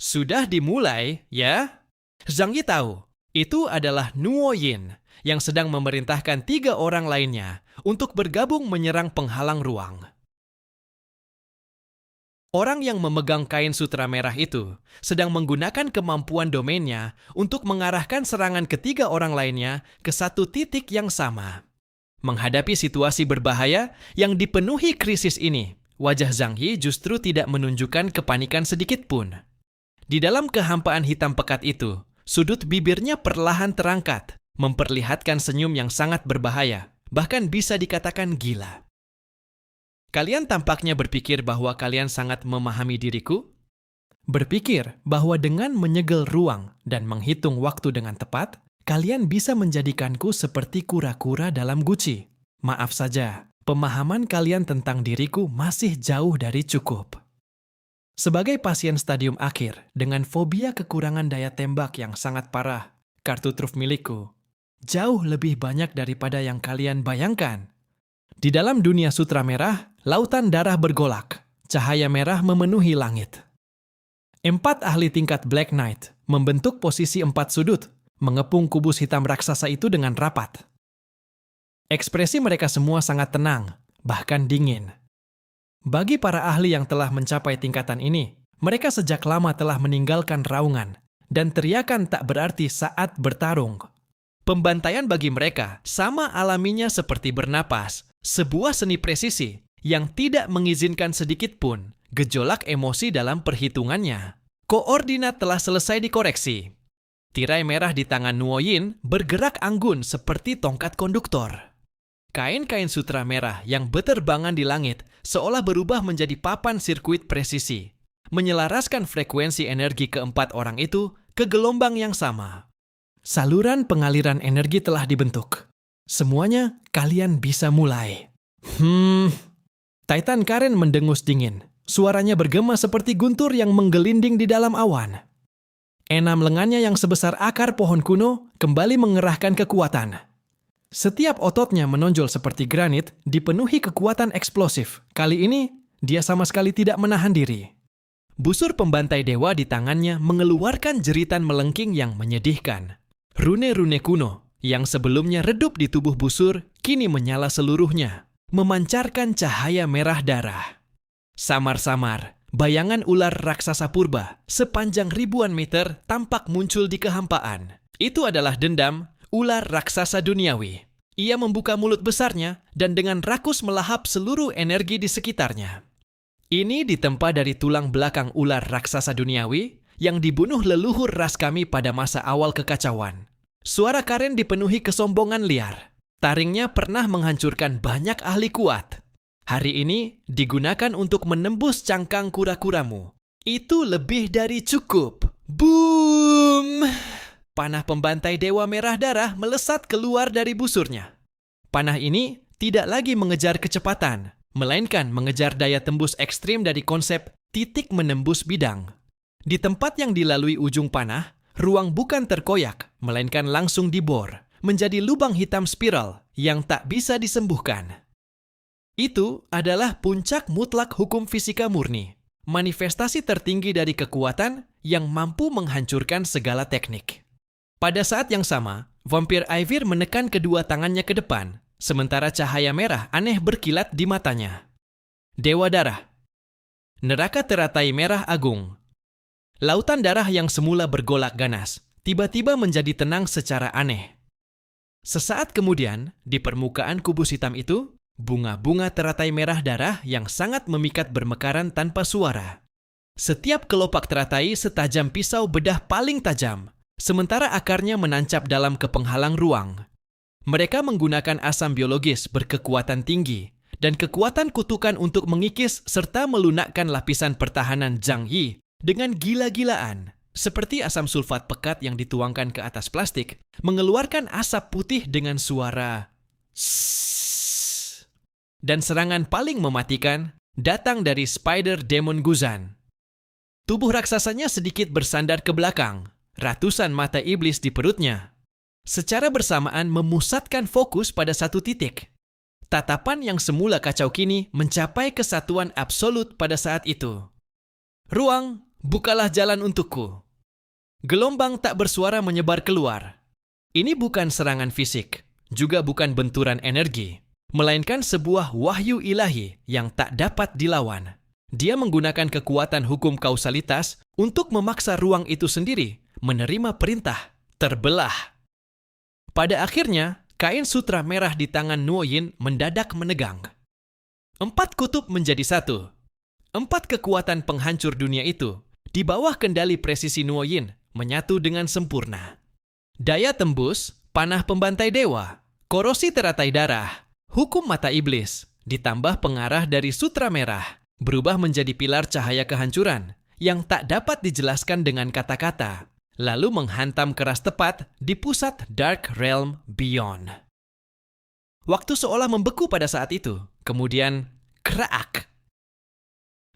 Sudah dimulai, ya? Zhang Yi tahu, itu adalah Nuo Yin yang sedang memerintahkan 3 orang lainnya untuk bergabung menyerang penghalang ruang. Orang yang memegang kain sutra merah itu sedang menggunakan kemampuan domainnya untuk mengarahkan serangan ketiga orang lainnya ke satu titik yang sama. Menghadapi situasi berbahaya yang dipenuhi krisis ini, wajah Zhang Yi justru tidak menunjukkan kepanikan sedikit pun. Di dalam kehampaan hitam pekat itu, sudut bibirnya perlahan terangkat, memperlihatkan senyum yang sangat berbahaya, bahkan bisa dikatakan gila. Kalian tampaknya berpikir bahwa kalian sangat memahami diriku? Berpikir bahwa dengan menyegel ruang dan menghitung waktu dengan tepat, kalian bisa menjadikanku seperti kura-kura dalam guci. Maaf saja, pemahaman kalian tentang diriku masih jauh dari cukup. Sebagai pasien stadium akhir dengan fobia kekurangan daya tembak yang sangat parah, kartu truf milikku jauh lebih banyak daripada yang kalian bayangkan. Di dalam dunia sutra merah, lautan darah bergolak, cahaya merah memenuhi langit. 4 ahli tingkat Black Knight membentuk posisi 4 sudut, mengepung kubus hitam raksasa itu dengan rapat. Ekspresi mereka semua sangat tenang, bahkan dingin. Bagi para ahli yang telah mencapai tingkatan ini, mereka sejak lama telah meninggalkan raungan, dan teriakan tak berarti saat bertarung. Pembantaian bagi mereka sama alaminya seperti bernapas, sebuah seni presisi yang tidak mengizinkan sedikit pun gejolak emosi dalam perhitungannya. Koordinat telah selesai dikoreksi. Tirai merah di tangan Nuo Yin bergerak anggun seperti tongkat konduktor. Kain-kain sutra merah yang beterbangan di langit seolah berubah menjadi papan sirkuit presisi, menyelaraskan frekuensi energi keempat orang itu ke gelombang yang sama. Saluran pengaliran energi telah dibentuk. Semuanya kalian bisa mulai. Titan Karen mendengus dingin. Suaranya bergema seperti guntur yang menggelinding di dalam awan. 6 lengannya yang sebesar akar pohon kuno kembali mengerahkan kekuatan. Setiap ototnya menonjol seperti granit, dipenuhi kekuatan eksplosif. Kali ini, dia sama sekali tidak menahan diri. Busur pembantai dewa di tangannya mengeluarkan jeritan melengking yang menyedihkan. Rune-rune kuno yang sebelumnya redup di tubuh busur, kini menyala seluruhnya, memancarkan cahaya merah darah. Samar-samar, bayangan ular raksasa purba sepanjang ribuan meter tampak muncul di kehampaan. Itu adalah dendam ular raksasa duniawi. Ia membuka mulut besarnya dan dengan rakus melahap seluruh energi di sekitarnya. Ini ditempa dari tulang belakang ular raksasa duniawi yang dibunuh leluhur ras kami pada masa awal kekacauan. Suara Karen dipenuhi kesombongan liar. Taringnya pernah menghancurkan banyak ahli kuat. Hari ini digunakan untuk menembus cangkang kura-kuramu. Itu lebih dari cukup. Boom! Panah pembantai Dewa Merah Darah melesat keluar dari busurnya. Panah ini tidak lagi mengejar kecepatan, melainkan mengejar daya tembus ekstrim dari konsep titik menembus bidang. Di tempat yang dilalui ujung panah, ruang bukan terkoyak, melainkan langsung dibor, menjadi lubang hitam spiral yang tak bisa disembuhkan. Itu adalah puncak mutlak hukum fisika murni, manifestasi tertinggi dari kekuatan yang mampu menghancurkan segala teknik. Pada saat yang sama, vampir Aivir menekan kedua tangannya ke depan, sementara cahaya merah aneh berkilat di matanya. Dewa Darah. Neraka teratai merah agung. Lautan darah yang semula bergolak ganas, tiba-tiba menjadi tenang secara aneh. Sesaat kemudian, di permukaan kubus hitam itu, bunga-bunga teratai merah darah yang sangat memikat bermekaran tanpa suara. Setiap kelopak teratai setajam pisau bedah paling tajam, sementara akarnya menancap dalam kepenghalang ruang. Mereka menggunakan asam biologis berkekuatan tinggi dan kekuatan kutukan untuk mengikis serta melunakkan lapisan pertahanan Zhang Yi dengan gila-gilaan, seperti asam sulfat pekat yang dituangkan ke atas plastik, mengeluarkan asap putih dengan suara sssss. Dan serangan paling mematikan datang dari Spider Demon Guzan. Tubuh raksasanya sedikit bersandar ke belakang, ratusan mata iblis di perutnya. Secara bersamaan memusatkan fokus pada satu titik. Tatapan yang semula kacau kini mencapai kesatuan absolut pada saat itu. Ruang bukalah jalan untukku. Gelombang tak bersuara menyebar keluar. Ini bukan serangan fisik, juga bukan benturan energi, melainkan sebuah wahyu ilahi yang tak dapat dilawan. Dia menggunakan kekuatan hukum kausalitas untuk memaksa ruang itu sendiri menerima perintah terbelah. Pada akhirnya, kain sutra merah di tangan Nuoyin mendadak menegang. 4 kutub menjadi satu. 4 kekuatan penghancur dunia itu, di bawah kendali presisi Nuoyin, menyatu dengan sempurna. Daya tembus, panah pembantai dewa, korosi teratai darah, hukum mata iblis, ditambah pengarah dari sutra merah, berubah menjadi pilar cahaya kehancuran yang tak dapat dijelaskan dengan kata-kata, lalu menghantam keras tepat di pusat Dark Realm Beyond. Waktu seolah membeku pada saat itu, kemudian kerak.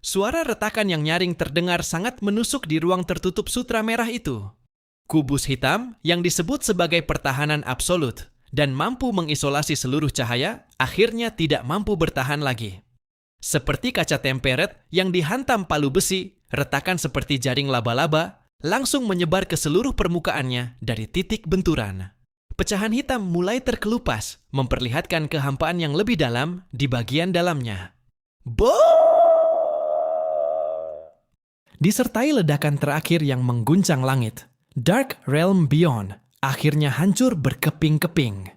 Suara retakan yang nyaring terdengar sangat menusuk di ruang tertutup sutra merah itu. Kubus hitam yang disebut sebagai pertahanan absolut dan mampu mengisolasi seluruh cahaya, akhirnya tidak mampu bertahan lagi. Seperti kaca temperet yang dihantam palu besi, retakan seperti jaring laba-laba langsung menyebar ke seluruh permukaannya dari titik benturan. Pecahan hitam mulai terkelupas, memperlihatkan kehampaan yang lebih dalam di bagian dalamnya. Disertai ledakan terakhir yang mengguncang langit, Dark Realm Beyond akhirnya hancur berkeping-keping.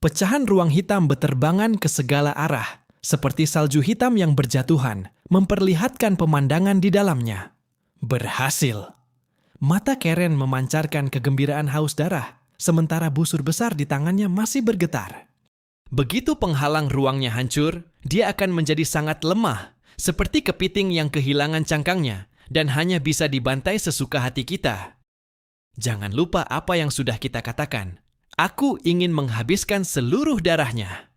Pecahan ruang hitam beterbangan ke segala arah, seperti salju hitam yang berjatuhan, memperlihatkan pemandangan di dalamnya. Berhasil. Mata Karen memancarkan kegembiraan haus darah, sementara busur besar di tangannya masih bergetar. Begitu penghalang ruangnya hancur, dia akan menjadi sangat lemah, seperti kepiting yang kehilangan cangkangnya dan hanya bisa dibantai sesuka hati kita. Jangan lupa apa yang sudah kita katakan. Aku ingin menghabiskan seluruh darahnya.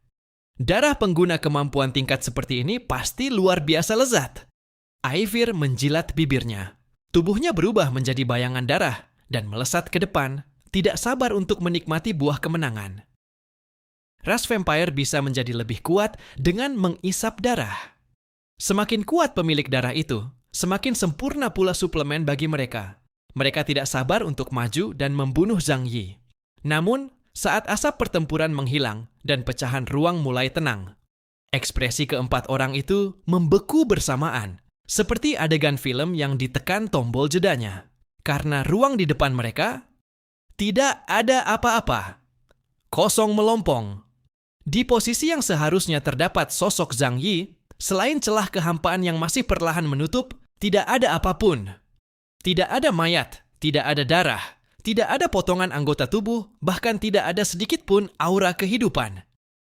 Darah pengguna kemampuan tingkat seperti ini pasti luar biasa lezat. Aivir menjilat bibirnya. Tubuhnya berubah menjadi bayangan darah dan melesat ke depan, tidak sabar untuk menikmati buah kemenangan. Ras vampire bisa menjadi lebih kuat dengan mengisap darah. Semakin kuat pemilik darah itu, semakin sempurna pula suplemen bagi mereka. Mereka tidak sabar untuk maju dan membunuh Zhang Yi. Namun, saat asap pertempuran menghilang dan pecahan ruang mulai tenang, ekspresi keempat orang itu membeku bersamaan, seperti adegan film yang ditekan tombol jedanya. Karena ruang di depan mereka tidak ada apa-apa. Kosong melompong. Di posisi yang seharusnya terdapat sosok Zhang Yi, selain celah kehampaan yang masih perlahan menutup, tidak ada apapun. Tidak ada mayat, tidak ada darah, tidak ada potongan anggota tubuh, bahkan tidak ada sedikit pun aura kehidupan.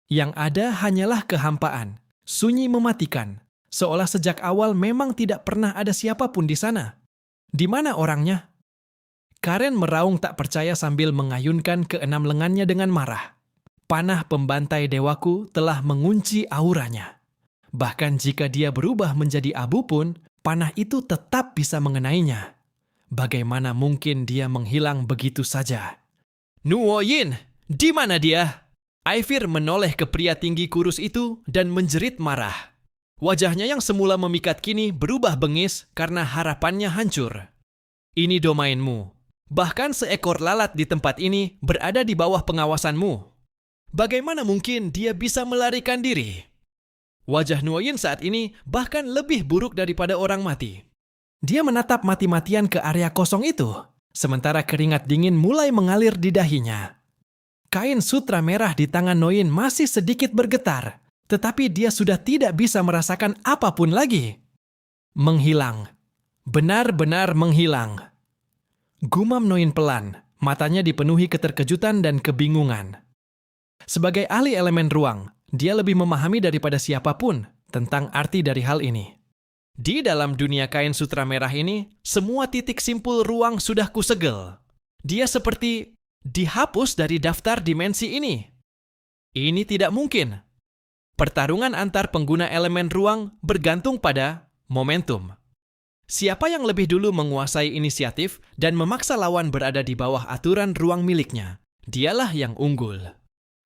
Yang ada hanyalah kehampaan, sunyi mematikan, seolah sejak awal memang tidak pernah ada siapapun di sana. Di mana orangnya? Karen meraung tak percaya sambil mengayunkan keenam lengannya dengan marah. Panah pembantai dewaku telah mengunci auranya. Bahkan jika dia berubah menjadi abu pun, panah itu tetap bisa mengenainya. Bagaimana mungkin dia menghilang begitu saja? Nuoyin, di mana dia? Aivir menoleh ke pria tinggi kurus itu dan menjerit marah. Wajahnya yang semula memikat kini berubah bengis karena harapannya hancur. Ini domainmu. Bahkan seekor lalat di tempat ini berada di bawah pengawasanmu. Bagaimana mungkin dia bisa melarikan diri? Wajah Nuoyin saat ini bahkan lebih buruk daripada orang mati. Dia menatap mati-matian ke area kosong itu, sementara keringat dingin mulai mengalir di dahinya. Kain sutra merah di tangan Nuoyin masih sedikit bergetar, tetapi dia sudah tidak bisa merasakan apapun lagi. Menghilang. Benar-benar menghilang. Gumam Nuoyin pelan, matanya dipenuhi keterkejutan dan kebingungan. Sebagai ahli elemen ruang, dia lebih memahami daripada siapapun tentang arti dari hal ini. Di dalam dunia kain sutra merah ini, semua titik simpul ruang sudah kusegel. Dia seperti dihapus dari daftar dimensi ini. Ini tidak mungkin. Pertarungan antar pengguna elemen ruang bergantung pada momentum. Siapa yang lebih dulu menguasai inisiatif dan memaksa lawan berada di bawah aturan ruang miliknya, dialah yang unggul.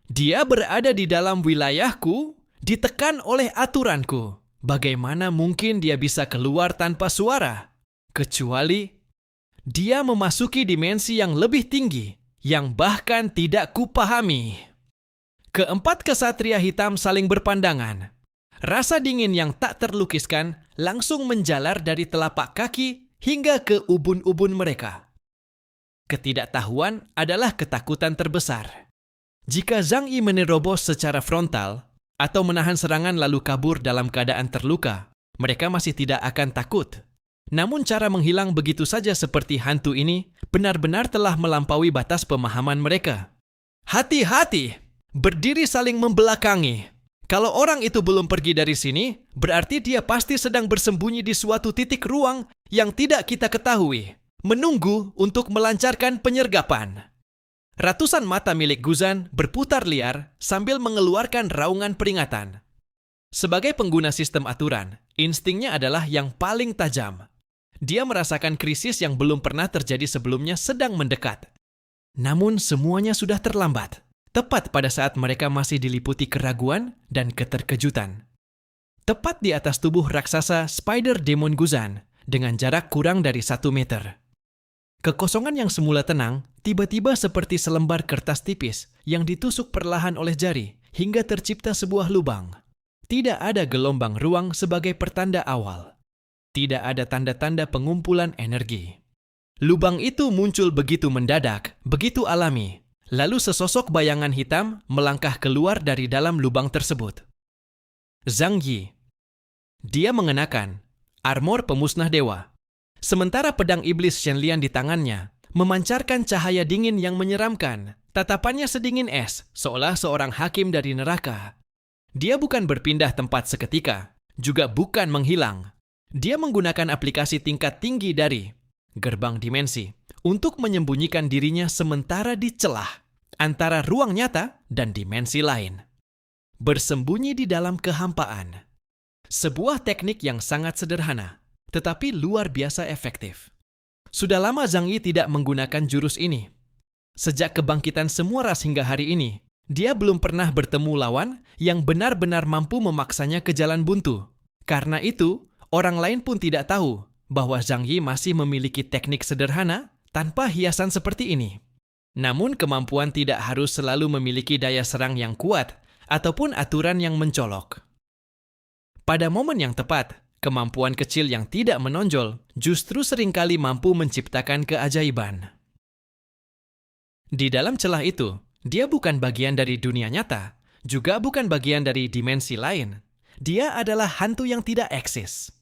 Dia berada di dalam wilayahku, ditekan oleh aturanku. Bagaimana mungkin dia bisa keluar tanpa suara? Kecuali dia memasuki dimensi yang lebih tinggi, yang bahkan tidak kupahami. Keempat kesatria hitam saling berpandangan. Rasa dingin yang tak terlukiskan langsung menjalar dari telapak kaki hingga ke ubun-ubun mereka. Ketidaktahuan adalah ketakutan terbesar. Jika Zhang Yi menerobos secara frontal atau menahan serangan lalu kabur dalam keadaan terluka, mereka masih tidak akan takut. Namun cara menghilang begitu saja seperti hantu ini benar-benar telah melampaui batas pemahaman mereka. Hati-hati! Berdiri saling membelakangi. Kalau orang itu belum pergi dari sini, berarti dia pasti sedang bersembunyi di suatu titik ruang yang tidak kita ketahui, menunggu untuk melancarkan penyergapan. Ratusan mata milik Guzan berputar liar sambil mengeluarkan raungan peringatan. Sebagai pengguna sistem aturan, instingnya adalah yang paling tajam. Dia merasakan krisis yang belum pernah terjadi sebelumnya sedang mendekat. Namun semuanya sudah terlambat. Tepat pada saat mereka masih diliputi keraguan dan keterkejutan. Tepat di atas tubuh raksasa Spider Demon Guzan dengan jarak kurang dari 1 meter. Kekosongan yang semula tenang tiba-tiba seperti selembar kertas tipis yang ditusuk perlahan oleh jari hingga tercipta sebuah lubang. Tidak ada gelombang ruang sebagai pertanda awal. Tidak ada tanda-tanda pengumpulan energi. Lubang itu muncul begitu mendadak, begitu alami. Lalu sesosok bayangan hitam melangkah keluar dari dalam lubang tersebut. Zhang Yi. Dia mengenakan armor pemusnah dewa. Sementara pedang iblis Shenlian di tangannya memancarkan cahaya dingin yang menyeramkan. Tatapannya sedingin es, seolah seorang hakim dari neraka. Dia bukan berpindah tempat seketika, juga bukan menghilang. Dia menggunakan aplikasi tingkat tinggi dari gerbang dimensi untuk menyembunyikan dirinya sementara di celah antara ruang nyata dan dimensi lain. Bersembunyi di dalam kehampaan. Sebuah teknik yang sangat sederhana, tetapi luar biasa efektif. Sudah lama Zhang Yi tidak menggunakan jurus ini. Sejak kebangkitan semua ras hingga hari ini, dia belum pernah bertemu lawan yang benar-benar mampu memaksanya ke jalan buntu. Karena itu, orang lain pun tidak tahu bahwa Zhang Yi masih memiliki teknik sederhana tanpa hiasan seperti ini. Namun kemampuan tidak harus selalu memiliki daya serang yang kuat ataupun aturan yang mencolok. Pada momen yang tepat, kemampuan kecil yang tidak menonjol justru seringkali mampu menciptakan keajaiban. Di dalam celah itu, dia bukan bagian dari dunia nyata, juga bukan bagian dari dimensi lain. Dia adalah hantu yang tidak eksis.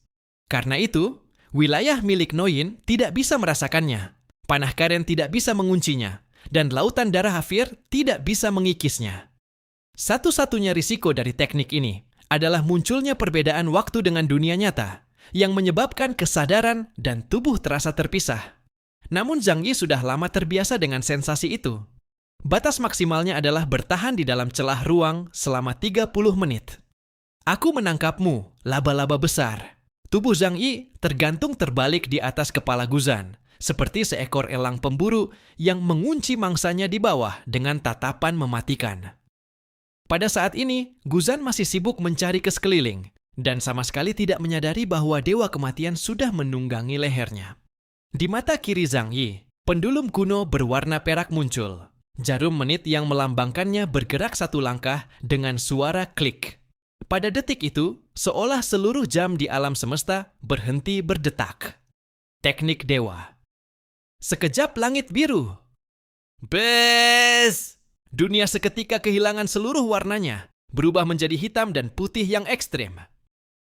Karena itu, wilayah milik Noyin tidak bisa merasakannya. Panah Karen tidak bisa menguncinya, dan lautan darah Hafir tidak bisa mengikisnya. Satu-satunya risiko dari teknik ini adalah munculnya perbedaan waktu dengan dunia nyata, yang menyebabkan kesadaran dan tubuh terasa terpisah. Namun Zhang Yi sudah lama terbiasa dengan sensasi itu. Batas maksimalnya adalah bertahan di dalam celah ruang selama 30 menit. Aku menangkapmu, laba-laba besar. Tubuh Zhang Yi tergantung terbalik di atas kepala Guzan, seperti seekor elang pemburu yang mengunci mangsanya di bawah dengan tatapan mematikan. Pada saat ini, Guzan masih sibuk mencari ke sekeliling dan sama sekali tidak menyadari bahwa Dewa Kematian sudah menunggangi lehernya. Di mata kiri Zhang Yi, pendulum kuno berwarna perak muncul. Jarum menit yang melambangkannya bergerak satu langkah dengan suara klik. Pada detik itu, seolah seluruh jam di alam semesta berhenti berdetak. Teknik dewa. Sekejap langit biru. Bes! Dunia seketika kehilangan seluruh warnanya, berubah menjadi hitam dan putih yang ekstrim.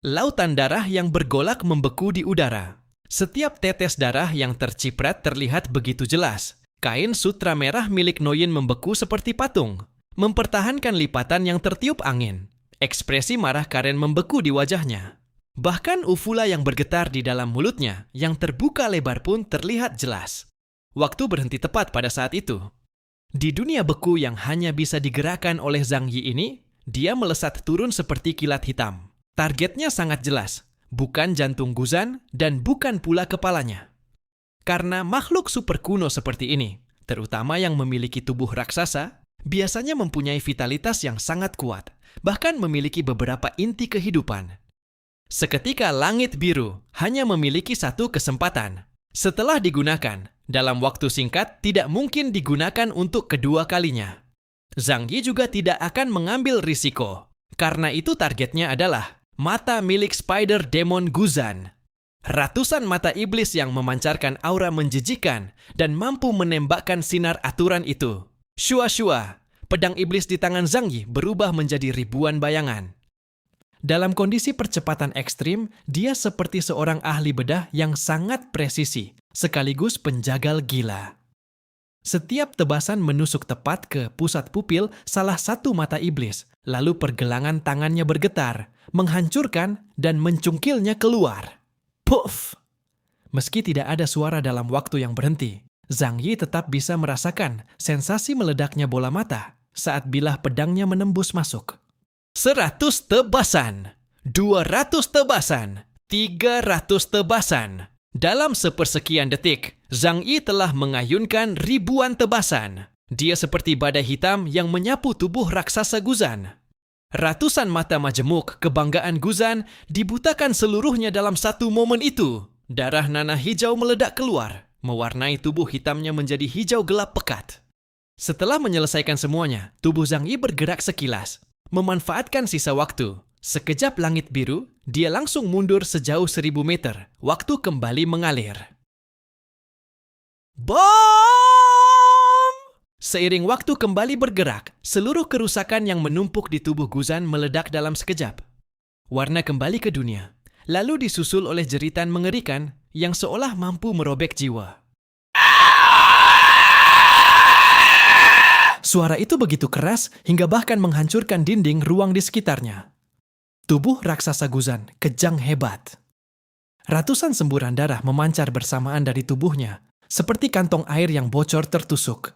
Lautan darah yang bergolak membeku di udara. Setiap tetes darah yang terciprat terlihat begitu jelas. Kain sutra merah milik Noyin membeku seperti patung, mempertahankan lipatan yang tertiup angin. Ekspresi marah Karen membeku di wajahnya. Bahkan ufula yang bergetar di dalam mulutnya yang terbuka lebar pun terlihat jelas. Waktu berhenti tepat pada saat itu. Di dunia beku yang hanya bisa digerakkan oleh Zhang Yi ini, dia melesat turun seperti kilat hitam. Targetnya sangat jelas, bukan jantung Guzan dan bukan pula kepalanya. Karena makhluk super kuno seperti ini, terutama yang memiliki tubuh raksasa, biasanya mempunyai vitalitas yang sangat kuat, bahkan memiliki beberapa inti kehidupan. Seketika langit biru hanya memiliki satu kesempatan. Setelah digunakan, dalam waktu singkat tidak mungkin digunakan untuk kedua kalinya. Zhang Yi juga tidak akan mengambil risiko. Karena itu targetnya adalah mata milik Spider Demon Guzan. Ratusan mata iblis yang memancarkan aura menjijikan dan mampu menembakkan sinar aturan itu. Shua-shua, pedang iblis di tangan Zhang Yi berubah menjadi ribuan bayangan. Dalam kondisi percepatan ekstrim, dia seperti seorang ahli bedah yang sangat presisi, sekaligus penjagal gila. Setiap tebasan menusuk tepat ke pusat pupil salah satu mata iblis, lalu pergelangan tangannya bergetar, menghancurkan dan mencungkilnya keluar. Puff! Meski tidak ada suara dalam waktu yang berhenti, Zhang Yi tetap bisa merasakan sensasi meledaknya bola mata saat bilah pedangnya menembus masuk. 100 tebasan, 200 tebasan, 300 tebasan. Dalam sepersekian detik, Zhang Yi telah mengayunkan ribuan tebasan. Dia seperti badai hitam yang menyapu tubuh raksasa Guzan. Ratusan mata majemuk kebanggaan Guzan dibutakan seluruhnya dalam satu momen itu. Darah nanah hijau meledak keluar, mewarnai tubuh hitamnya menjadi hijau gelap pekat. Setelah menyelesaikan semuanya, tubuh Zhang Yi bergerak sekilas. Memanfaatkan sisa waktu, sekejap langit biru, dia langsung mundur sejauh 1000 meter. Waktu kembali mengalir. Bom! Seiring waktu kembali bergerak, seluruh kerusakan yang menumpuk di tubuh Guzan meledak dalam sekejap. Warna kembali ke dunia, lalu disusul oleh jeritan mengerikan yang seolah mampu merobek jiwa. Suara itu begitu keras hingga bahkan menghancurkan dinding ruang di sekitarnya. Tubuh raksasa Guzan kejang hebat. Ratusan semburan darah memancar bersamaan dari tubuhnya, seperti kantong air yang bocor tertusuk.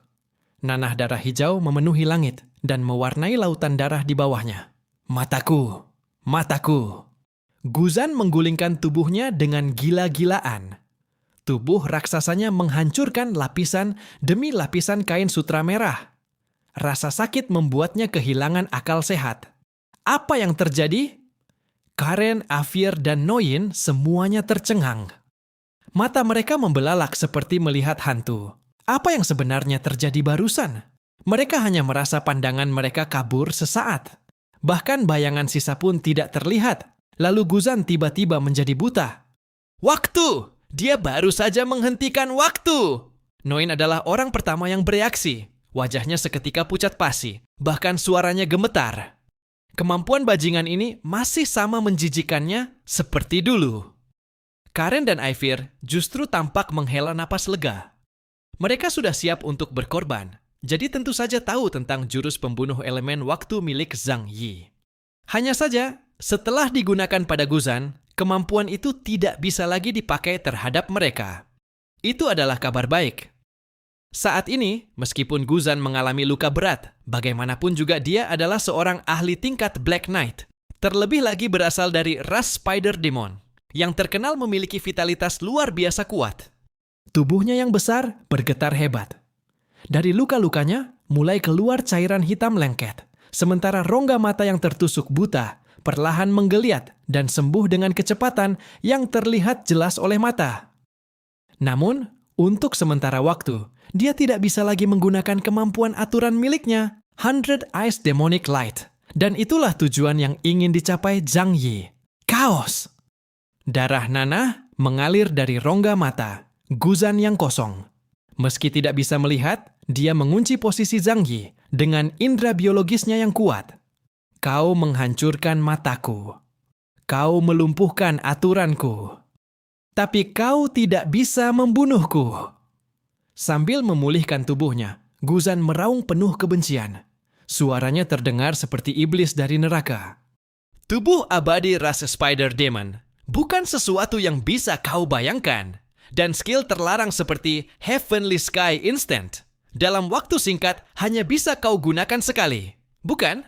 Nanah darah hijau memenuhi langit dan mewarnai lautan darah di bawahnya. Mataku, mataku. Guzan menggulingkan tubuhnya dengan gila-gilaan. Tubuh raksasanya menghancurkan lapisan demi lapisan kain sutra merah. Rasa sakit membuatnya kehilangan akal sehat. Apa yang terjadi? Karen, Afir, dan Noyin semuanya tercengang. Mata mereka membelalak seperti melihat hantu. Apa yang sebenarnya terjadi barusan? Mereka hanya merasa pandangan mereka kabur sesaat. Bahkan bayangan sisa pun tidak terlihat. Lalu Guzan tiba-tiba menjadi buta. Waktu! Dia baru saja menghentikan waktu! Noin adalah orang pertama yang bereaksi. Wajahnya seketika pucat pasi, bahkan suaranya gemetar. Kemampuan bajingan ini masih sama menjijikannya seperti dulu. Karen dan Aifir justru tampak menghela napas lega. Mereka sudah siap untuk berkorban, jadi tentu saja tahu tentang jurus pembunuh elemen waktu milik Zhang Yi. Hanya saja, setelah digunakan pada Guzan, kemampuan itu tidak bisa lagi dipakai terhadap mereka. Itu adalah kabar baik. Saat ini, meskipun Guzan mengalami luka berat, bagaimanapun juga dia adalah seorang ahli tingkat Black Knight. Terlebih lagi berasal dari ras Spider Demon, yang terkenal memiliki vitalitas luar biasa kuat. Tubuhnya yang besar bergetar hebat. Dari luka-lukanya, mulai keluar cairan hitam lengket, sementara rongga mata yang tertusuk buta perlahan menggeliat dan sembuh dengan kecepatan yang terlihat jelas oleh mata. Namun, untuk sementara waktu, dia tidak bisa lagi menggunakan kemampuan aturan miliknya, 100 Eyes Demonic Light. Dan itulah tujuan yang ingin dicapai Zhang Yi. Kaos! Darah nanah mengalir dari rongga mata. Guzan yang kosong. Meski tidak bisa melihat, dia mengunci posisi Zhang Yi dengan indera biologisnya yang kuat. Kau menghancurkan mataku. Kau melumpuhkan aturanku. Tapi kau tidak bisa membunuhku. Sambil memulihkan tubuhnya, Guzan meraung penuh kebencian. Suaranya terdengar seperti iblis dari neraka. Tubuh abadi ras Spider Demon bukan sesuatu yang bisa kau bayangkan. Dan skill terlarang seperti Heavenly Sky Instant dalam waktu singkat hanya bisa kau gunakan sekali, bukan?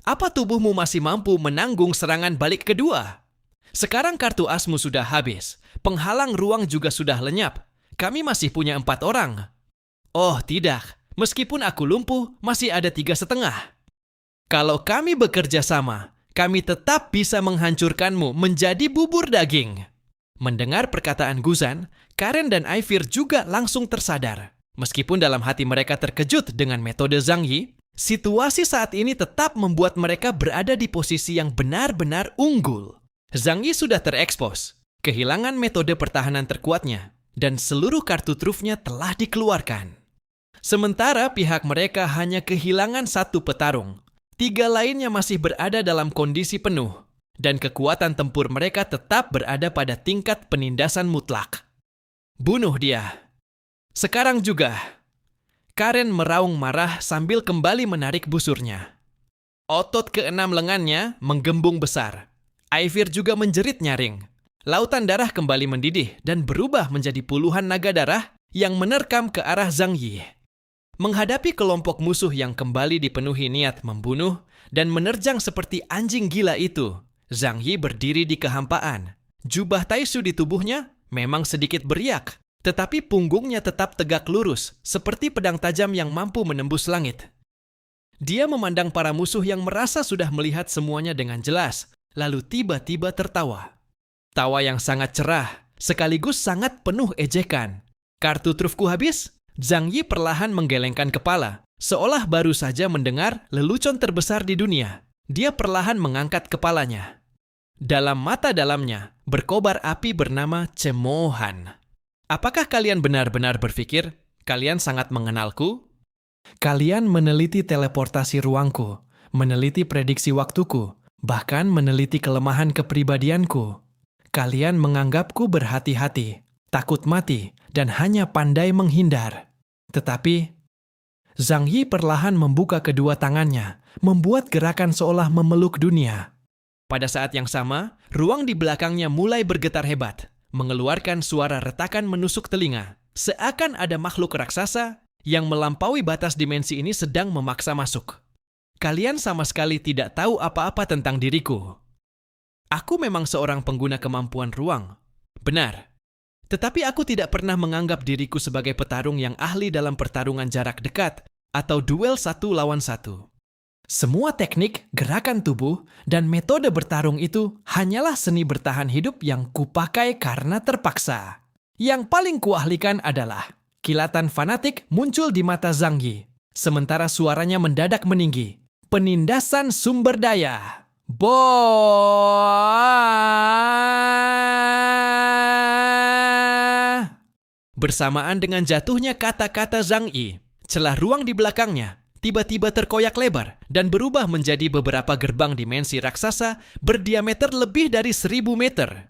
Apa tubuhmu masih mampu menanggung serangan balik kedua? Sekarang kartu asmu sudah habis, penghalang ruang juga sudah lenyap. Kami masih punya 4 orang. Oh tidak, meskipun aku lumpuh, masih ada 3,5. Kalau kami bekerja sama, kami tetap bisa menghancurkanmu menjadi bubur daging. Mendengar perkataan Guzan, Karen dan Aifir juga langsung tersadar. Meskipun dalam hati mereka terkejut dengan metode Zhang Yi, situasi saat ini tetap membuat mereka berada di posisi yang benar-benar unggul. Zhang Yi sudah terekspos, kehilangan metode pertahanan terkuatnya, dan seluruh kartu trufnya telah dikeluarkan. Sementara pihak mereka hanya kehilangan satu petarung. 3 lainnya masih berada dalam kondisi penuh, dan kekuatan tempur mereka tetap berada pada tingkat penindasan mutlak. Bunuh dia. Sekarang juga. Karen meraung marah sambil kembali menarik busurnya. Otot keenam lengannya menggembung besar. Aifir juga menjerit nyaring. Lautan darah kembali mendidih dan berubah menjadi puluhan naga darah yang menerkam ke arah Zhang Yi. Menghadapi kelompok musuh yang kembali dipenuhi niat membunuh dan menerjang seperti anjing gila itu, Zhang Yi berdiri di kehampaan. Jubah Taisu di tubuhnya memang sedikit beriak, tetapi punggungnya tetap tegak lurus, seperti pedang tajam yang mampu menembus langit. Dia memandang para musuh yang merasa sudah melihat semuanya dengan jelas, lalu tiba-tiba tertawa. Tawa yang sangat cerah, sekaligus sangat penuh ejekan. Kartu trufku habis? Zhang Yi perlahan menggelengkan kepala, seolah baru saja mendengar lelucon terbesar di dunia. Dia perlahan mengangkat kepalanya. Dalam mata dalamnya berkobar api bernama cemoohan. Apakah kalian benar-benar berpikir kalian sangat mengenalku? Kalian meneliti teleportasi ruangku, meneliti prediksi waktuku, bahkan meneliti kelemahan kepribadianku. Kalian menganggapku berhati-hati, takut mati, dan hanya pandai menghindar. Tetapi, Zhang Yi perlahan membuka kedua tangannya, membuat gerakan seolah memeluk dunia. Pada saat yang sama, ruang di belakangnya mulai bergetar hebat, mengeluarkan suara retakan menusuk telinga, seakan ada makhluk raksasa yang melampaui batas dimensi ini sedang memaksa masuk. Kalian sama sekali tidak tahu apa-apa tentang diriku. Aku memang seorang pengguna kemampuan ruang. Benar. Tetapi aku tidak pernah menganggap diriku sebagai petarung yang ahli dalam pertarungan jarak dekat atau duel 1 lawan 1. Semua teknik, gerakan tubuh, dan metode bertarung itu hanyalah seni bertahan hidup yang kupakai karena terpaksa. Yang paling kuahlikan adalah kilatan fanatik muncul di mata Zhang Yi, sementara suaranya mendadak meninggi. Penindasan sumber daya. Bersamaan dengan jatuhnya kata-kata Zhang Yi, celah ruang di belakangnya tiba-tiba terkoyak lebar dan berubah menjadi beberapa gerbang dimensi raksasa berdiameter lebih dari 1000 meter.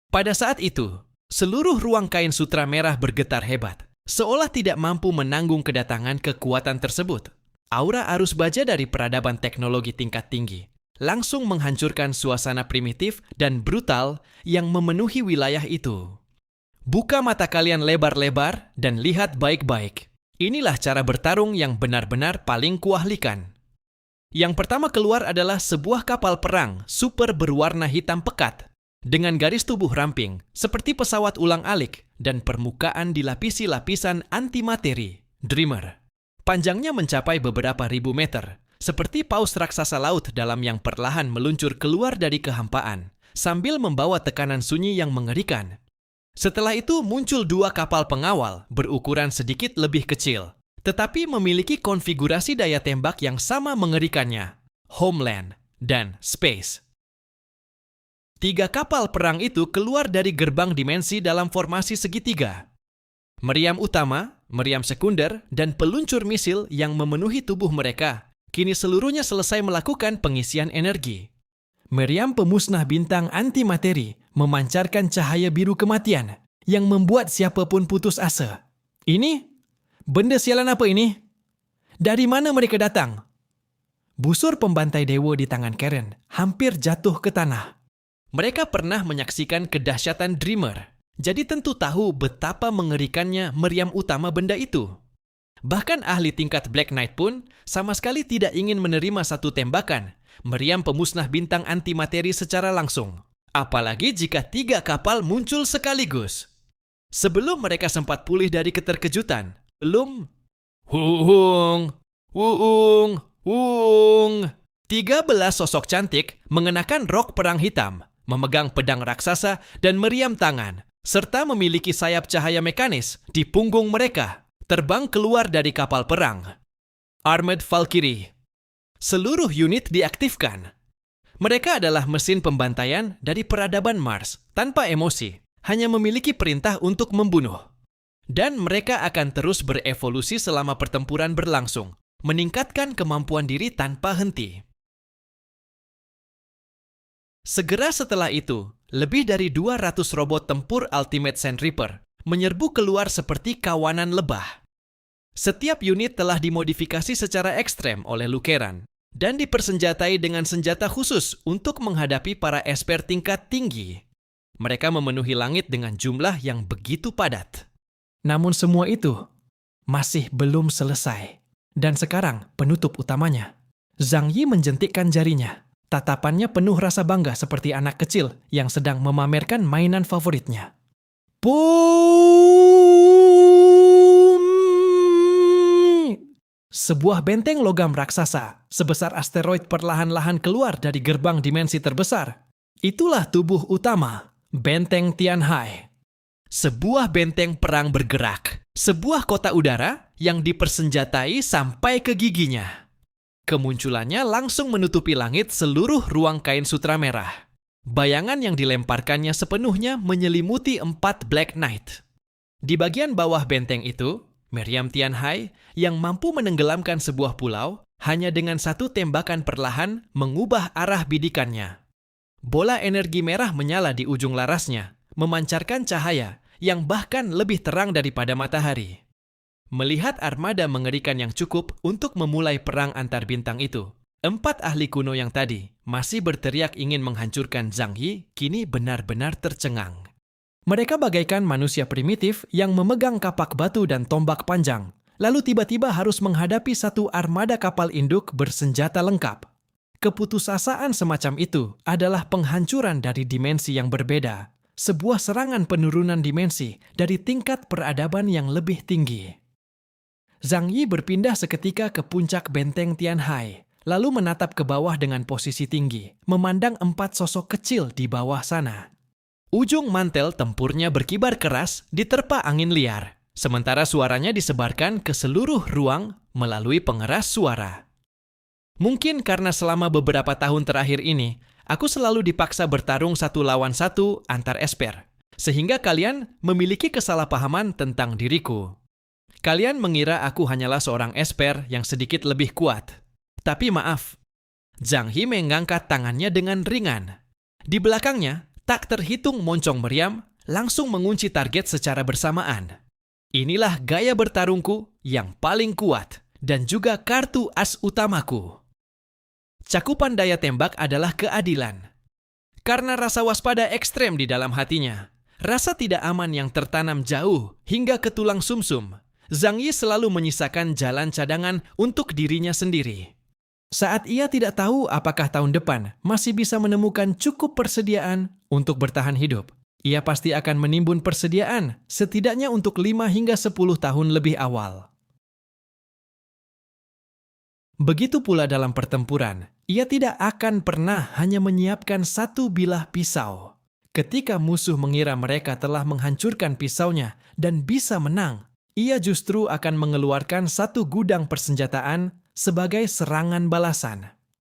Pada saat itu, seluruh ruang kain sutra merah bergetar hebat, seolah tidak mampu menanggung kedatangan kekuatan tersebut. Aura arus baja dari peradaban teknologi tingkat tinggi langsung menghancurkan suasana primitif dan brutal yang memenuhi wilayah itu. Buka mata kalian lebar-lebar dan lihat baik-baik. Inilah cara bertarung yang benar-benar paling kuahlikan. Yang pertama keluar adalah sebuah kapal perang super berwarna hitam pekat dengan garis tubuh ramping seperti pesawat ulang-alik dan permukaan dilapisi lapisan antimateri, Dreamer. Panjangnya mencapai beberapa ribu meter, seperti paus raksasa laut dalam yang perlahan meluncur keluar dari kehampaan sambil membawa tekanan sunyi yang mengerikan. Setelah itu muncul 2 kapal pengawal berukuran sedikit lebih kecil, tetapi memiliki konfigurasi daya tembak yang sama mengerikannya, Homeland dan Space. 3 kapal perang itu keluar dari gerbang dimensi dalam formasi segitiga. Meriam utama, meriam sekunder, dan peluncur misil yang memenuhi tubuh mereka, kini seluruhnya selesai melakukan pengisian energi. Meriam pemusnah bintang antimateri memancarkan cahaya biru kematian yang membuat siapapun putus asa. Ini? Benda sialan apa ini? Dari mana mereka datang? Busur pembantai dewa di tangan Karen hampir jatuh ke tanah. Mereka pernah menyaksikan kedahsyatan Dreamer, jadi tentu tahu betapa mengerikannya meriam utama benda itu. Bahkan ahli tingkat Black Knight pun sama sekali tidak ingin menerima satu tembakan meriam pemusnah bintang antimateri secara langsung. Apalagi jika 3 kapal muncul sekaligus. Sebelum mereka sempat pulih dari keterkejutan, belum... Wuung! 13 sosok cantik mengenakan rok perang hitam, memegang pedang raksasa dan meriam tangan, serta memiliki sayap cahaya mekanis di punggung mereka, terbang keluar dari kapal perang. Armored Valkyrie. Seluruh unit diaktifkan. Mereka adalah mesin pembantaian dari peradaban Mars, tanpa emosi, hanya memiliki perintah untuk membunuh. Dan mereka akan terus berevolusi selama pertempuran berlangsung, meningkatkan kemampuan diri tanpa henti. Segera setelah itu, lebih dari 200 robot tempur Ultimate Sand Reaper menyerbu keluar seperti kawanan lebah. Setiap unit telah dimodifikasi secara ekstrem oleh Lukeran dan dipersenjatai dengan senjata khusus untuk menghadapi para esper tingkat tinggi. Mereka memenuhi langit dengan jumlah yang begitu padat. Namun semua itu masih belum selesai. Dan sekarang penutup utamanya. Zhang Yi menjentikkan jarinya. Tatapannya penuh rasa bangga seperti anak kecil yang sedang memamerkan mainan favoritnya. Boom! Sebuah benteng logam raksasa sebesar asteroid perlahan-lahan keluar dari gerbang dimensi terbesar. Itulah tubuh utama, Benteng Tianhai. Sebuah benteng perang bergerak. Sebuah kota udara yang dipersenjatai sampai ke giginya. Kemunculannya langsung menutupi langit seluruh ruang kain sutra merah. Bayangan yang dilemparkannya sepenuhnya menyelimuti 4 Black Knight. Di bagian bawah benteng itu, meriam Tianhai yang mampu menenggelamkan sebuah pulau hanya dengan satu tembakan perlahan mengubah arah bidikannya. Bola energi merah menyala di ujung larasnya, memancarkan cahaya yang bahkan lebih terang daripada matahari. Melihat armada mengerikan yang cukup untuk memulai perang antar bintang itu, 4 ahli kuno yang tadi masih berteriak ingin menghancurkan Zhang Yi kini benar-benar tercengang. Mereka bagaikan manusia primitif yang memegang kapak batu dan tombak panjang, lalu tiba-tiba harus menghadapi satu armada kapal induk bersenjata lengkap. Keputusasaan semacam itu adalah penghancuran dari dimensi yang berbeda, sebuah serangan penurunan dimensi dari tingkat peradaban yang lebih tinggi. Zhang Yi berpindah seketika ke puncak benteng Tianhai, lalu menatap ke bawah dengan posisi tinggi, memandang 4 sosok kecil di bawah sana. Ujung mantel tempurnya berkibar keras diterpa angin liar, sementara suaranya disebarkan ke seluruh ruang melalui pengeras suara. Mungkin karena selama beberapa tahun terakhir ini, aku selalu dipaksa bertarung 1 lawan 1 antar esper, sehingga kalian memiliki kesalahpahaman tentang diriku. Kalian mengira aku hanyalah seorang esper yang sedikit lebih kuat. Tapi maaf, Zhang Yi mengangkat tangannya dengan ringan. Di belakangnya, tak terhitung moncong meriam langsung mengunci target secara bersamaan. Inilah gaya bertarungku yang paling kuat dan juga kartu as utamaku. Cakupan daya tembak adalah keadilan. Karena rasa waspada ekstrem di dalam hatinya, rasa tidak aman yang tertanam jauh hingga ke tulang sumsum, Zhang Yi selalu menyisakan jalan cadangan untuk dirinya sendiri. Saat ia tidak tahu apakah tahun depan masih bisa menemukan cukup persediaan untuk bertahan hidup, ia pasti akan menimbun persediaan setidaknya untuk 5 hingga 10 tahun lebih awal. Begitu pula dalam pertempuran, ia tidak akan pernah hanya menyiapkan 1 bilah pisau. Ketika musuh mengira mereka telah menghancurkan pisaunya dan bisa menang, ia justru akan mengeluarkan 1 gudang persenjataan sebagai serangan balasan.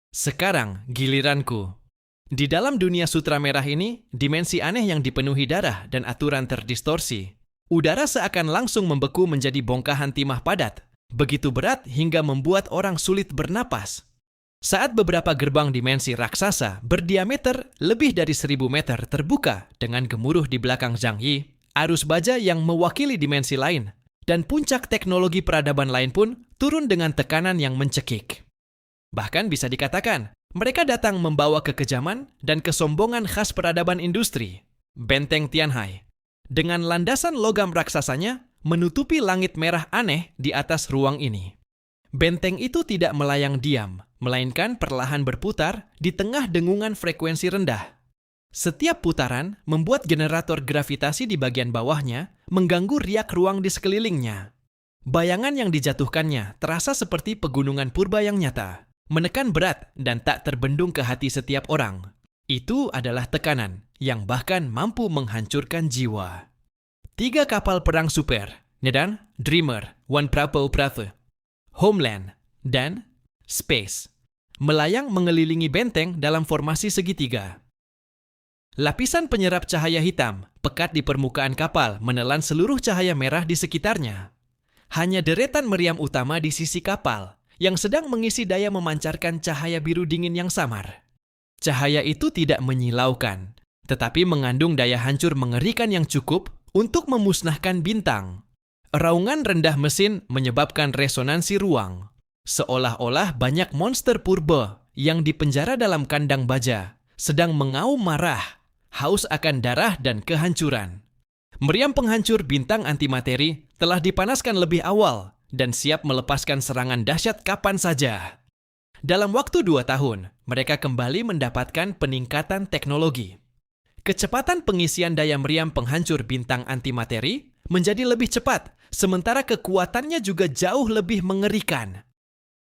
Sekarang giliranku. Di dalam dunia sutra merah ini, dimensi aneh yang dipenuhi darah dan aturan terdistorsi. Udara seakan langsung membeku menjadi bongkahan timah padat, begitu berat hingga membuat orang sulit bernapas. Saat beberapa gerbang dimensi raksasa berdiameter lebih dari 1000 meter terbuka dengan gemuruh di belakang Zhang Yi, arus baja yang mewakili dimensi lain dan puncak teknologi peradaban lain pun turun dengan tekanan yang mencekik. Bahkan bisa dikatakan, mereka datang membawa kekejaman dan kesombongan khas peradaban industri, Benteng Tianhai. Dengan landasan logam raksasanya menutupi langit merah aneh di atas ruang ini. Benteng itu tidak melayang diam, melainkan perlahan berputar di tengah dengungan frekuensi rendah. Setiap putaran membuat generator gravitasi di bagian bawahnya mengganggu riak ruang di sekelilingnya. Bayangan yang dijatuhkannya terasa seperti pegunungan purba yang nyata. menekan berat dan tak terbendung ke hati setiap orang. Itu adalah tekanan yang bahkan mampu menghancurkan jiwa. 3 kapal perang super, Nedan, Dreamer, One Prapo Prave, Homeland, dan Space, melayang mengelilingi benteng dalam formasi segitiga. Lapisan penyerap cahaya hitam pekat di permukaan kapal menelan seluruh cahaya merah di sekitarnya. Hanya deretan meriam utama di sisi kapal yang sedang mengisi daya memancarkan cahaya biru dingin yang samar. Cahaya itu tidak menyilaukan, tetapi mengandung daya hancur mengerikan yang cukup untuk memusnahkan bintang. Raungan rendah mesin menyebabkan resonansi ruang, seolah-olah banyak monster purba yang dipenjara dalam kandang baja sedang mengaum marah, haus akan darah dan kehancuran. Meriam penghancur bintang antimateri telah dipanaskan lebih awal dan siap melepaskan serangan dahsyat kapan saja. Dalam waktu 2 tahun, mereka kembali mendapatkan peningkatan teknologi. Kecepatan pengisian daya meriam penghancur bintang antimateri menjadi lebih cepat, sementara kekuatannya juga jauh lebih mengerikan.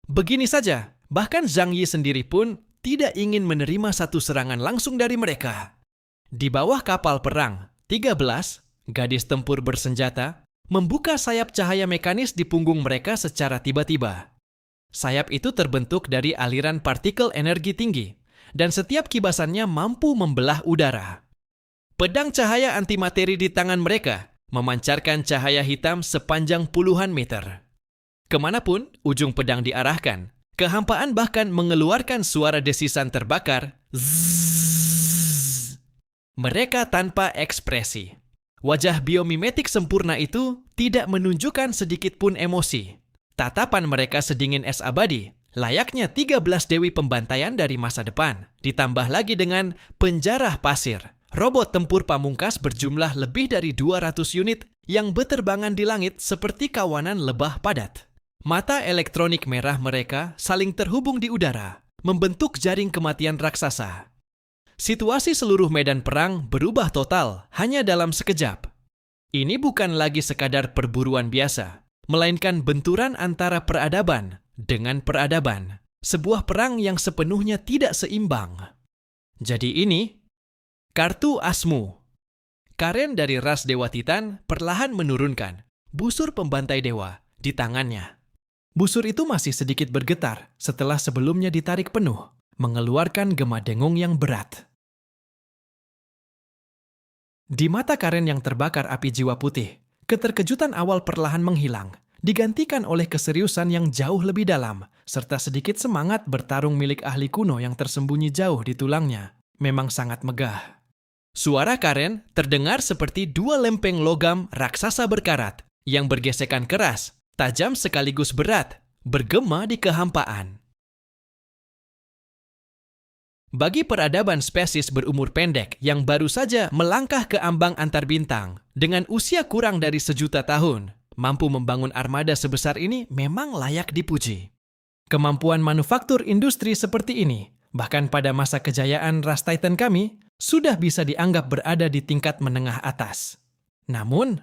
Begini saja, bahkan Zhang Yi sendiri pun tidak ingin menerima satu serangan langsung dari mereka. Di bawah kapal perang, 13 gadis tempur bersenjata membuka sayap cahaya mekanis di punggung mereka secara tiba-tiba. Sayap itu terbentuk dari aliran partikel energi tinggi, dan setiap kibasannya mampu membelah udara. Pedang cahaya antimateri di tangan mereka memancarkan cahaya hitam sepanjang puluhan meter. Kemanapun ujung pedang diarahkan, kehampaan bahkan mengeluarkan suara desisan terbakar. Zzz. Mereka tanpa ekspresi. Wajah biomimetik sempurna itu tidak menunjukkan sedikit pun emosi. Tatapan mereka sedingin es abadi, layaknya 13 dewi pembantaian dari masa depan, ditambah lagi dengan penjarah pasir. Robot tempur pamungkas berjumlah lebih dari 200 unit yang berterbangan di langit seperti kawanan lebah padat. Mata elektronik merah mereka saling terhubung di udara, membentuk jaring kematian raksasa. Situasi seluruh medan perang berubah total hanya dalam sekejap. Ini bukan lagi sekadar perburuan biasa, melainkan benturan antara peradaban dengan peradaban. Sebuah perang yang sepenuhnya tidak seimbang. Jadi ini kartu Asmu. Karen dari ras Dewa Titan perlahan menurunkan busur pembantai dewa di tangannya. Busur itu masih sedikit bergetar setelah sebelumnya ditarik penuh, mengeluarkan gema dengung yang berat. Di mata Karen yang terbakar api jiwa putih, keterkejutan awal perlahan menghilang, digantikan oleh keseriusan yang jauh lebih dalam, serta sedikit semangat bertarung milik ahli kuno yang tersembunyi jauh di tulangnya. Memang sangat megah. Suara Karen terdengar seperti 2 lempeng logam raksasa berkarat yang bergesekan keras, tajam sekaligus berat, bergema di kehampaan. Bagi peradaban spesies berumur pendek yang baru saja melangkah ke ambang antar bintang, dengan usia kurang dari 1.000.000 tahun, mampu membangun armada sebesar ini memang layak dipuji. Kemampuan manufaktur industri seperti ini, bahkan pada masa kejayaan ras Titan kami, sudah bisa dianggap berada di tingkat menengah atas. Namun,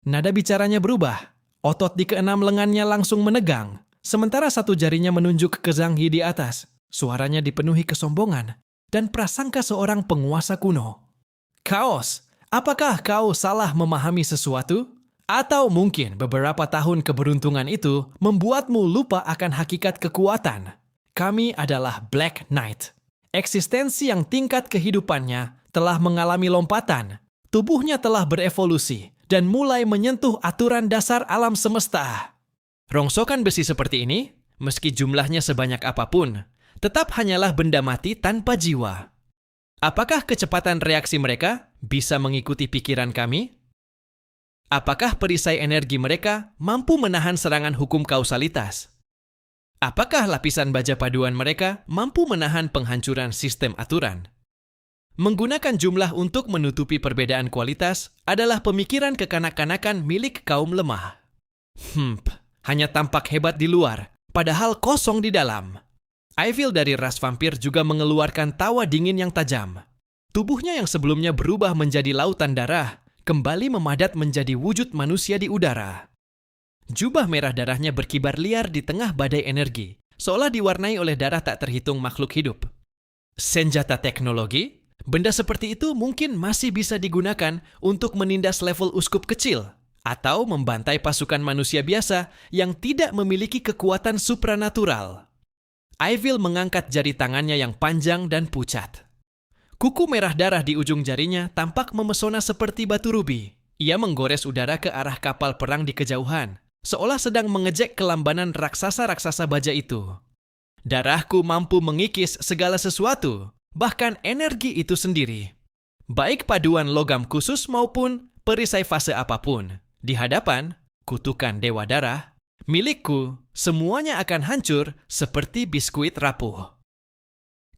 nada bicaranya berubah. Otot di keenam lengannya langsung menegang, sementara satu jarinya menunjuk ke Zhang Yi di atas. Suaranya dipenuhi kesombongan dan prasangka seorang penguasa kuno. Kaos, apakah kau salah memahami sesuatu? Atau mungkin beberapa tahun keberuntungan itu membuatmu lupa akan hakikat kekuatan? Kami adalah Black Knight. Eksistensi yang tingkat kehidupannya telah mengalami lompatan. Tubuhnya telah berevolusi dan mulai menyentuh aturan dasar alam semesta. Rongsokan besi seperti ini, meski jumlahnya sebanyak apapun, tetap hanyalah benda mati tanpa jiwa. Apakah kecepatan reaksi mereka bisa mengikuti pikiran kami? Apakah perisai energi mereka mampu menahan serangan hukum kausalitas? Apakah lapisan baja paduan mereka mampu menahan penghancuran sistem aturan? Menggunakan jumlah untuk menutupi perbedaan kualitas adalah pemikiran kekanak-kanakan milik kaum lemah. Hanya tampak hebat di luar, padahal kosong di dalam. Eiffel dari ras vampir juga mengeluarkan tawa dingin yang tajam. Tubuhnya yang sebelumnya berubah menjadi lautan darah, kembali memadat menjadi wujud manusia di udara. Jubah merah darahnya berkibar liar di tengah badai energi, seolah diwarnai oleh darah tak terhitung makhluk hidup. Senjata teknologi, benda seperti itu mungkin masih bisa digunakan untuk menindas level uskup kecil atau membantai pasukan manusia biasa yang tidak memiliki kekuatan supranatural. Ivil mengangkat jari tangannya yang panjang dan pucat. Kuku merah darah di ujung jarinya tampak memesona seperti batu rubi. Ia menggores udara ke arah kapal perang di kejauhan, seolah sedang mengejek kelambanan raksasa-raksasa baja itu. Darahku mampu mengikis segala sesuatu, bahkan energi itu sendiri. Baik paduan logam khusus maupun perisai fase apapun. Di hadapan kutukan Dewa Darah, milikku, semuanya akan hancur seperti biskuit rapuh.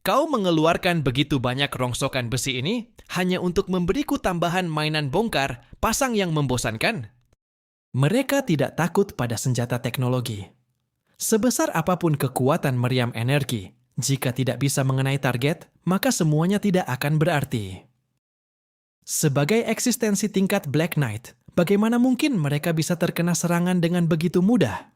Kau mengeluarkan begitu banyak rongsokan besi ini hanya untuk memberiku tambahan mainan bongkar pasang yang membosankan? Mereka tidak takut pada senjata teknologi. Sebesar apapun kekuatan meriam energi, jika tidak bisa mengenai target, maka semuanya tidak akan berarti. Sebagai eksistensi tingkat Black Knight, bagaimana mungkin mereka bisa terkena serangan dengan begitu mudah?